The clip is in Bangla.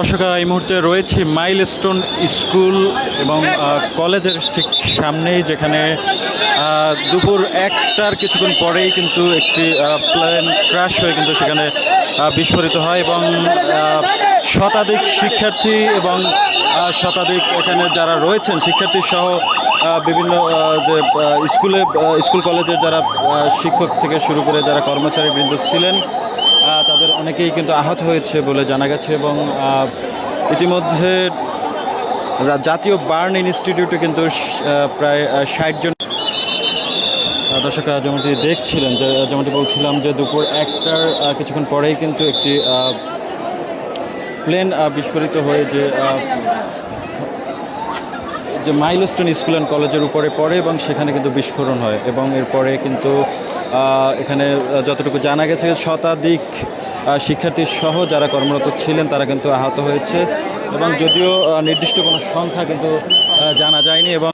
দর্শক, এই মুহূর্তে রয়েছে মাইলস্টোন স্কুল এবং কলেজের ঠিক সামনেই, যেখানে দুপুর 1টার কিছুক্ষণ পরেই কিন্তু একটি প্লেন ক্র্যাশ হয়ে কিন্তু সেখানে বিস্ফোরিত হয় এবং শতাধিক শিক্ষার্থী এবং শতাধিক এখানে যারা রয়েছেন শিক্ষার্থী সহ বিভিন্ন যে স্কুল কলেজের যারা শিক্ষক থেকে শুরু করে যারা কর্মচারীবৃন্দ ছিলেন তাদের অনেকেই কিন্তু আহত হয়েছে বলে জানা গেছে এবং ইতিমধ্যে জাতীয় বার্ন ইনস্টিটিউটে কিন্তু প্রায় 60 জন। দর্শক, যেমনটি দেখছিলেন, যেমনটি বলছিলাম যে দুপুর 1টার কিছুক্ষণ পরেই কিন্তু একটি প্লেন বিস্ফোরিত হয়ে যে মাইলস্টোন স্কুল অ্যান্ড কলেজের উপরে পড়ে এবং সেখানে কিন্তু বিস্ফোরণ হয় এবং এরপরে কিন্তু এখানে যতটুকু জানা গেছে শতাধিক শিক্ষার্থী সহ যারা কর্মরত ছিলেন তারা কিন্তু আহত হয়েছে এবং যদিও নির্দিষ্ট কোনো সংখ্যা কিন্তু জানা যায়নি এবং